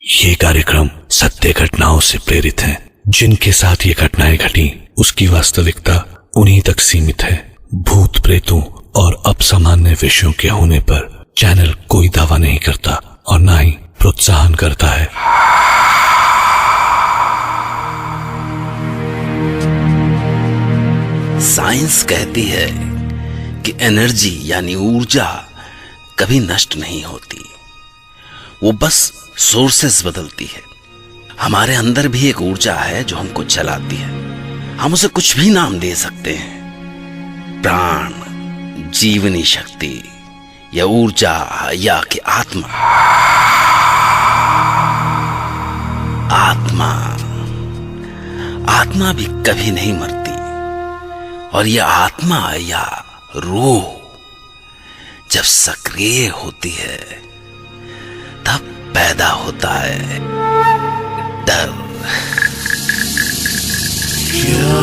ये कार्यक्रम सत्य घटनाओं से प्रेरित है। जिनके साथ ये घटनाएं घटी उसकी वास्तविकता उन्हीं तक सीमित है। भूत प्रेतों और असामान्य विषयों के होने पर चैनल कोई दावा नहीं करता और ना ही प्रोत्साहन करता है। साइंस कहती है कि एनर्जी यानी ऊर्जा कभी नष्ट नहीं होती, वो बस सोर्सेस बदलती है। हमारे अंदर भी एक ऊर्जा है जो हमको चलाती है। हम उसे कुछ भी नाम दे सकते हैं, प्राण, जीवनी शक्ति या ऊर्जा या कि आत्मा। आत्मा भी कभी नहीं मरती और यह आत्मा या रूह जब सक्रिय होती है तब पैदा होता है डर। क्या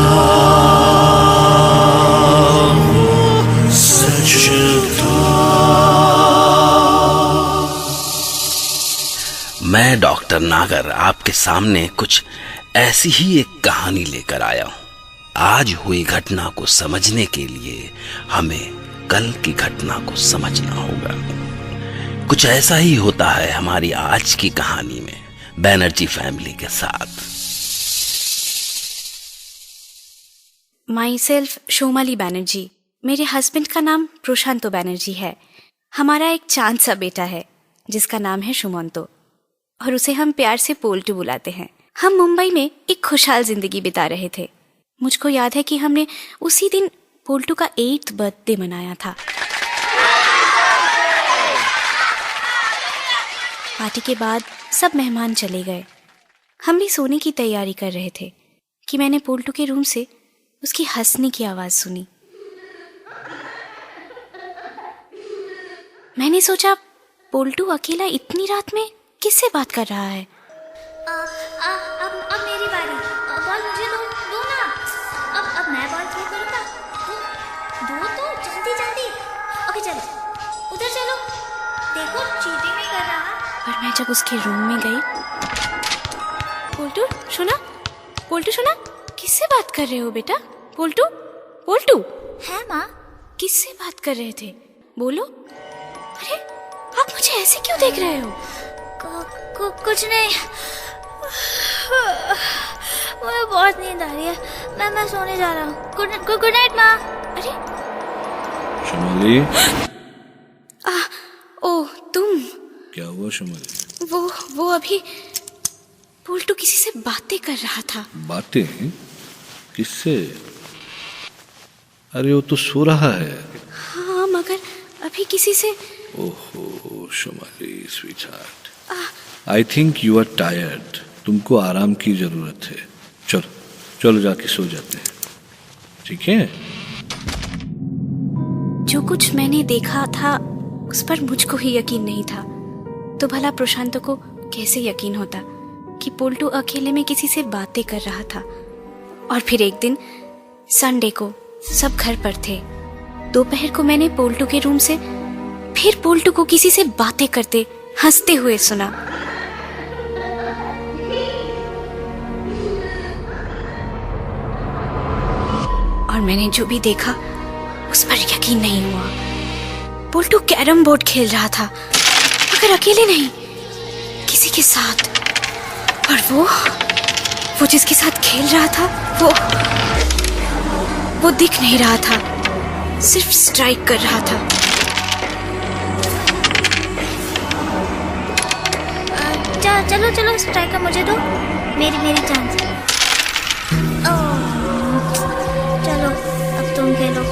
वो सच था? मैं डॉक्टर नागर आपके सामने कुछ ऐसी ही एक कहानी लेकर आया हूं। आज हुई घटना को समझने के लिए हमें कल की घटना को समझना होगा। कुछ ऐसा ही होता है हमारी आज की कहानी में बैनर्जी फैमिली के साथ। Myself Shomali Banerjee. मेरे हस्बैंड का नाम प्रशांतो बैनर्जी है। हमारा एक चांद सा बेटा है जिसका नाम है सुमंतो और उसे हम प्यार से पोल्टू बुलाते हैं। हम मुंबई में एक खुशहाल जिंदगी बिता रहे थे। मुझको याद है कि हमने उसी दिन पोल्टू का 8th बर्थडे मनाया था। पार्टी के बाद सब मेहमान चले गए। हम भी सोने की तैयारी कर रहे थे कि मैंने पोल्टू के रूम से उसकी हंसने की आवाज सुनी। मैंने सोचा पोल्टू अकेला इतनी रात में किससे बात कर रहा है। अब मेरी बारी। बॉल मुझे दो ना। अब मैं बॉल थ्रो करूँगा। दो तो जल्दी। ओके चलो उधर चलो। देखो चीटिंग नहीं कर रहा। और मैं जब उसके रूम में गई, पोल्टू सुना, किससे बात कर रहे हो बेटा? पोल्टू है माँ? किससे बात कर रहे थे? बोलो। अरे आप मुझे ऐसे क्यों देख रहे हो? कुछ नहीं। मुझे बहुत नींद आ रही है। मैं सोने जा रहा हूँ। गुड नाइट माँ। अरे शमाली। ओह तुम। क्या हुआ शमाली? वो अभी पोल्टू किसी से बातें कर रहा था। बातें? किससे? अरे वो तो सो रहा है। हाँ मगर अभी किसी से। ओहो Shomali sweetheart, I think you are tired. तुमको आराम की जरूरत है। चलो जाके सो जाते हैं, ठीक है? जो कुछ मैंने देखा था उस पर मुझको ही यकीन नहीं था, तो भला प्रशांत को कैसे यकीन होता कि पोल्टू अकेले में किसी से बातें कर रहा था। और फिर एक दिन संडे को सब घर पर थे। दोपहर को मैंने पोल्टू के रूम से फिर पोल्टू को किसी से बातें करते हंसते हुए सुना। और मैंने जो भी देखा उस पर यकीन नहीं हुआ। पोल्टू कैरम बोर्ड खेल रहा था, मगर अकेले नहीं, किसी के साथ। और वो जिसके साथ खेल रहा था वो दिख नहीं रहा था, सिर्फ स्ट्राइक कर रहा था। चलो स्ट्राइकर मुझे दो। मेरी चांस। चलो अब तुम खेलो।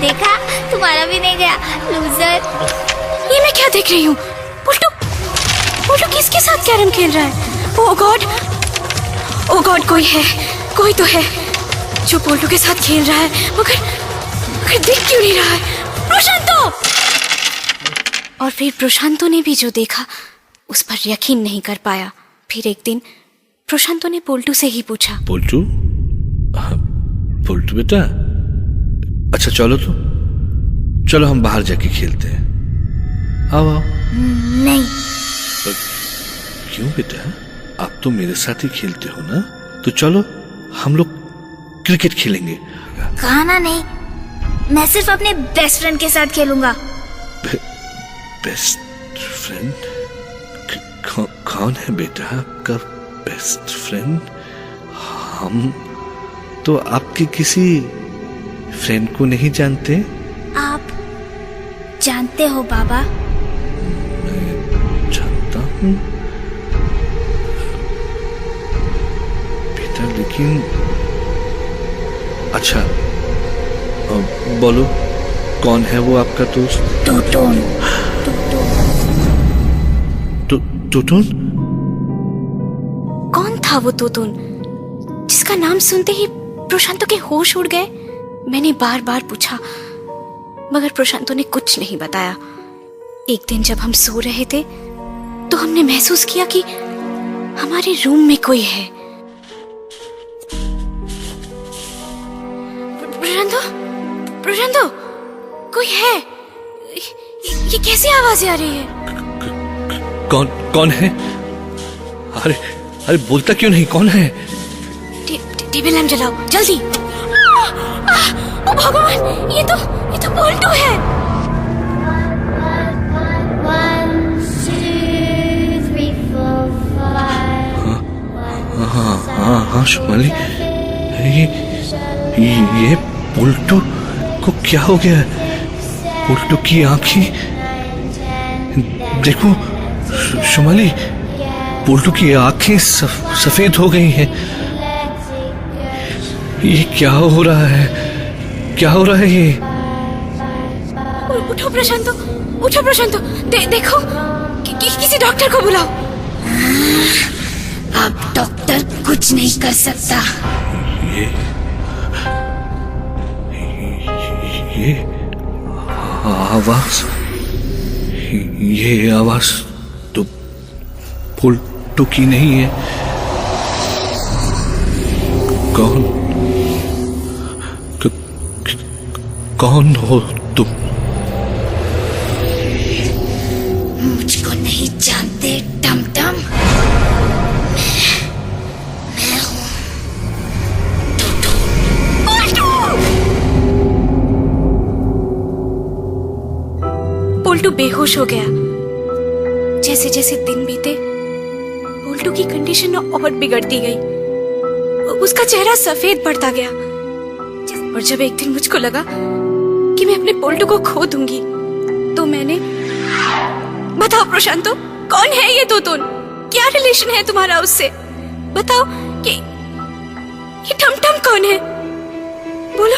देखा, तुम्हारा भी नहीं गया लूजर। ये मैं क्या देख रही हूँ? पोल्टू किसके साथ कैरम खेल रहा है? ओह गॉड, कोई तो है जो पोल्टू के साथ खेल रहा है, मगर दिख क्यों नहीं रहा है? प्रशांतो! और फिर प्रशांतो ने भी जो देखा उस पर यकीन नहीं कर पाया। फिर एक दिन प्रशांतो ने पोल्टू से ही पूछा, पोल्टू बेटा, अच्छा चलो हम बाहर जाके खेलते हैं। आओ। नहीं, क्यों बेटा, आप तो मेरे साथ ही खेलते हो ना, तो चलो हम लोग क्रिकेट खेलेंगे। कहा ना नहीं, मैं सिर्फ अपने बेस्ट फ्रेंड के साथ खेलूंगा। Best friend? कौन है बेटा आपका बेस्ट फ्रेंड? हम तो आपके किसी फ्रेंड को नहीं जानते। आप जानते हो बाबा? मैं जानता हूँ बेटा, लेकिन अच्छा बोलो, कौन है वो आपका दोस्त? टूटून। टूटून? कौन था वो तोतुन जिसका नाम सुनते ही प्रशांतो के होश उड़ गए? मैंने बार बार पूछा, मगर प्रशांतो ने कुछ नहीं बताया। एक दिन जब हम सो रहे थे तो हमने महसूस किया कि हमारे रूम में कोई है। प्रशांतो, कोई है? ये कैसी आवाजें आ रही है? कौन है? अरे बोलता क्यों नहीं, कौन है? टेबल लैंप जलाओ जल्दी। ओ भगवान, ये तो बोल्टो है। 1 2 3 4 5। हाँ शुमाली, ये बोल्टो को क्या हो गया? बोल्टो की आंखें देखो शुमाली, बोल्टो की आंखें सफेद हो गई हैं। ये क्या हो रहा है? क्या हो रहा है ये? उठो प्रशांतो, देखो किसी डॉक्टर को बुलाओ। अब डॉक्टर कुछ नहीं कर सकता। ये आवाज तो बोल्टो की नहीं है। कौन हो तुम? मुझको नहीं जानते टमटम। मैं हूँ बोल्टो बेहोश हो गया। जैसे जैसे दिन बीते बोल्टो की कंडीशन और बिगड़ती गई। उसका चेहरा सफेद पड़ता गया। और जब एक दिन मुझको लगा कि मैं अपने बोल्टो को खो दूंगी, तो मैंने... बताओ प्रशांतो, कौन है ये तोतुन? क्या रिलेशन है तुम्हारा उससे? बताओ कि ये टमटम कौन है? बोलो,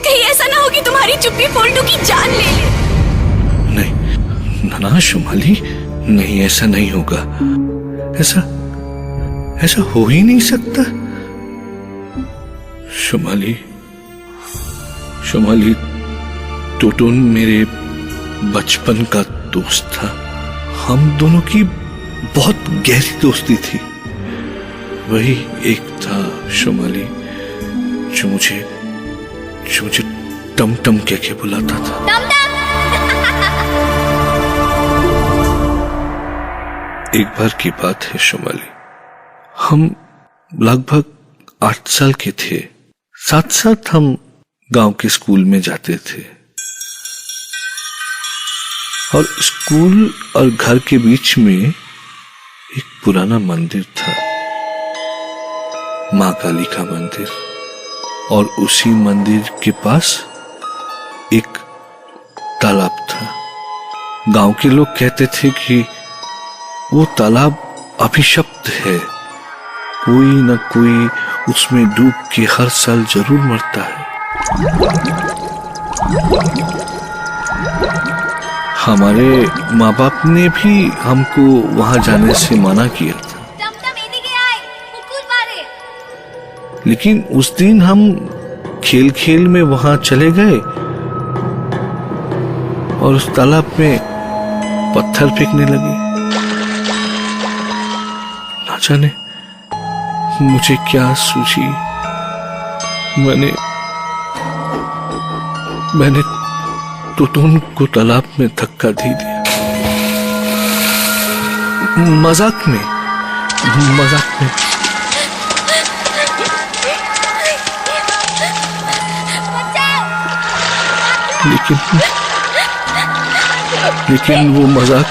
कहीं ऐसा ना हो कि तुम्हारी चुप्पी बोल्टो की जान ले ले। नहीं ना शुमाली, नहीं, ऐसा नहीं होगा। ऐसा हो ही नहीं सकता। शुमाली, टोटून मेरे बचपन का दोस्त था। हम दोनों की बहुत गहरी दोस्ती थी। वही एक था शुमाली जो मुझे टमटम कह के बुलाता था। एक बार की बात है शुमाली, हम लगभग 8 साल के थे। साथ साथ हम गांव के स्कूल में जाते थे, और स्कूल और घर के बीच में एक पुराना मंदिर था, मां काली का मंदिर। और उसी मंदिर के पास एक तालाब था। गांव के लोग कहते थे कि वो तालाब अभिशप्त है, कोई न कोई उसमें डूब के हर साल जरूर मरता है। हमारे माँ बाप ने भी हमको वहां जाने से मना किया था, लेकिन उस दिन हम खेल खेल में वहां चले गए और उस तालाब में पत्थर फेंकने लगे। ना जाने मुझे क्या सूझी, मैंने टोटून को तालाब में धक्का दे दिया। मजाक में मजाक में। लेकिन वो मजाक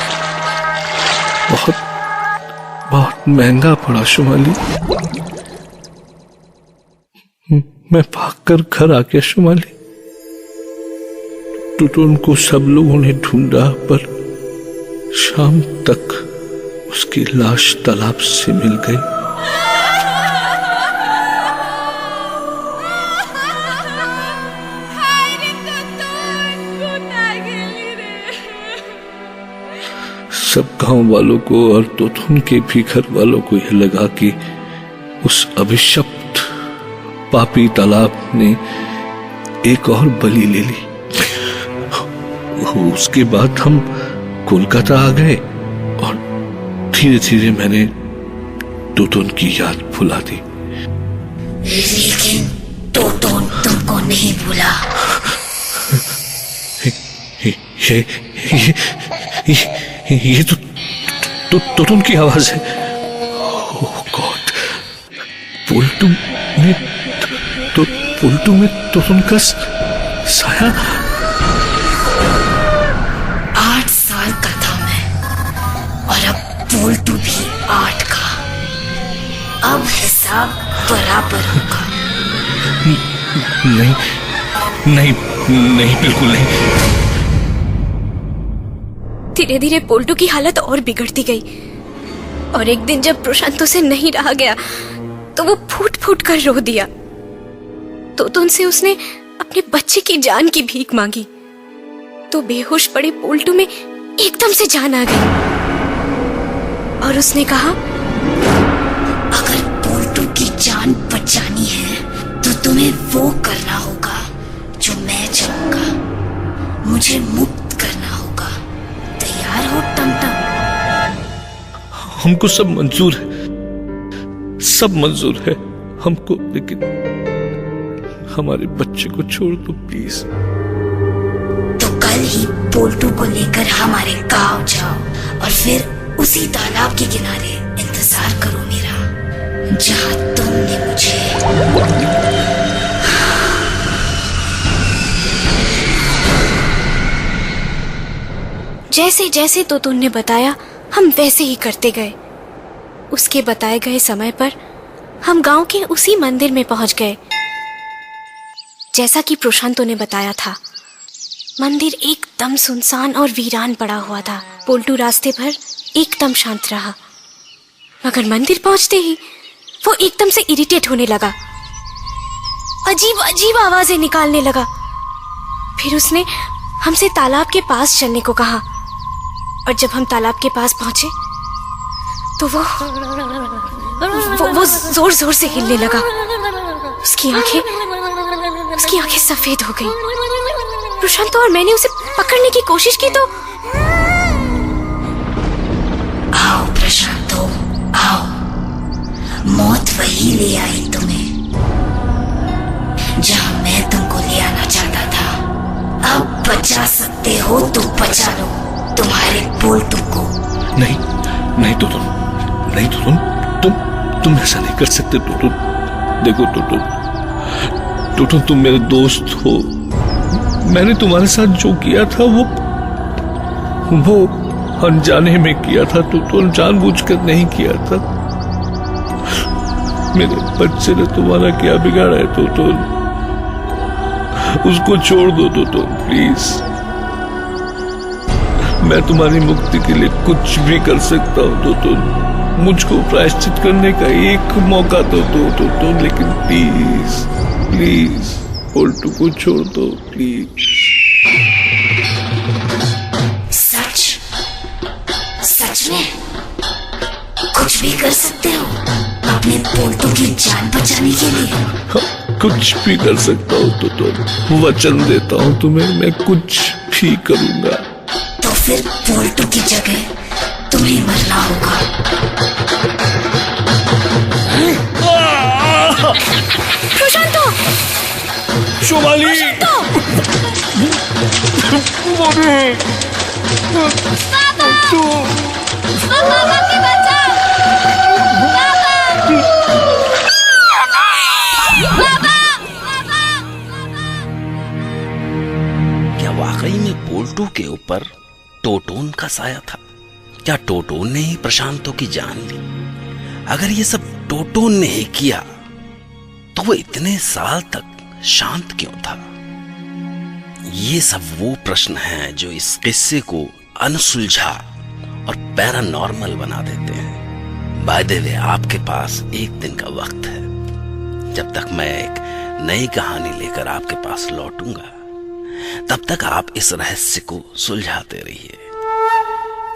बहुत बहुत महंगा पड़ा शुमाली। मैं भागकर घर आ गया शुमाली। टुटुन को सब लोगों ने ढूंढा, पर शाम तक उसकी लाश तालाब से मिल गई। सब गांव वालों को और टुटुन के भी घर वालों को यह लगा कि उस अभिशप्त पापी तालाब ने एक और बलि ले ली। उसके बाद हम कोलकाता आ गए और धीरे धीरे मैंने टुटुन की याद भुला दी। लेकिन टुटुन तुमको नहीं भूला। ये तो टुटुन की आवाज है। ओह गॉड, पुलटू में टुटुन का साया। 8 साल का था मैं, और अब पुलटू भी 8 का। अब हिसाब बराबर होगा। नहीं नहीं नहीं, बिल्कुल नहीं। धीरे धीरे पोल्टू की हालत और बिगड़ती गई, और एक दिन जब प्रशांत से नहीं रहा गया तो वो फूट फूट कर रो दिया। तो उनसे उसने अपने बच्चे की जान की भीख मांगी। तो बेहोश पड़े पोल्टू में एकदम से जान आ गई, और उसने कहा, अगर पोल्टू की जान बचानी है तो तुम्हें वो करना होगा जो मैं चाहूंगा। मुझे मुक्त करना होगा। तैयार हो टमटम? हमको सब मंजूर है, सब मंजूर है हमको, लेकिन हमारे बच्चे को छोड़ दो प्लीज। तो कल ही पोल्टू को लेकर हमारे गांव जाओ, और फिर उसी तालाब के किनारे इंतजार करो मेरा, जहां तुमने मुझे। जैसे जैसे टुटुन ने बताया हम वैसे ही करते गए। उसके बताए गए समय पर हम गांव के उसी मंदिर में पहुंच गए जैसा कि प्रशांतो ने बताया था। मंदिर एकदम सुनसान और वीरान पड़ा हुआ था। पोल्टू रास्ते भर एकदम शांत रहा, मगर मंदिर पहुंचते ही वो एकदम से इरिटेट होने लगा, अजीब अजीब आवाजें निकालने लगा। फिर उसने हमसे तालाब के पास चलने को कहा, और जब हम तालाब के पास पहुंचे तो वो जोर जोर से हिलने लगा। उसकी आंखें सफेद हो गई। प्रशांतो और मैंने उसे पकड़ने की कोशिश की तो। आओ प्रशांतो, आओ, मौत वही ले आई तुम्हें जहां मैं तुमको ले आना चाहता था। अब बचा सकते हो तो बचा लो तुम्हारे पोल्टू को। नहीं नहीं टुटुन, नहीं टुटुन, तुम ऐसा नहीं कर सकते टुटुन। देखो टुटुन, तुम मेरे दोस्त हो। मैंने तुम्हारे साथ जो किया था वो अनजाने में किया था टुटुन, जानबूझकर नहीं किया था। मेरे बच्चे ने तुम्हारा क्या बिगाड़ा है टुटुन? उसको छोड़ दो टुटुन प्लीज। मैं तुम्हारी मुक्ति के लिए कुछ भी कर सकता हूँ टुटुन। मुझको प्रायश्चित करने का एक मौका दो टुटुन, लेकिन प्लीज प्लीज पोल्टू को छोड़ दो प्लीज। सच में कुछ भी कर सकते हो अपने पोल्टू की जान बचाने के लिए? कुछ भी कर सकता हूँ टुटुन, वचन देता हूँ तुम्हें, मैं कुछ भी करूंगा। तो फिर पोल्टू की जगह तुम्हें मरना होगा। प्रशांतो! शुमाली! पापा! पापा, मम्मी बचाओ! फंसाया था? क्या टोटोन ने ही प्रशांतों की जान ली? अगर ये सब टोटोन ने ही किया तो वो इतने साल तक शांत क्यों था? ये सब वो प्रश्न हैं जो इस किस्से को अनसुलझा और पैरानॉर्मल बना देते हैं। बाय द वे, आपके पास एक दिन का वक्त है। जब तक मैं एक नई कहानी लेकर आपके पास लौटूंगा, तब तक आप इस रहस्य को सुलझाते रहिए।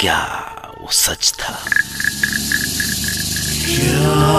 क्या वो सच था? क्या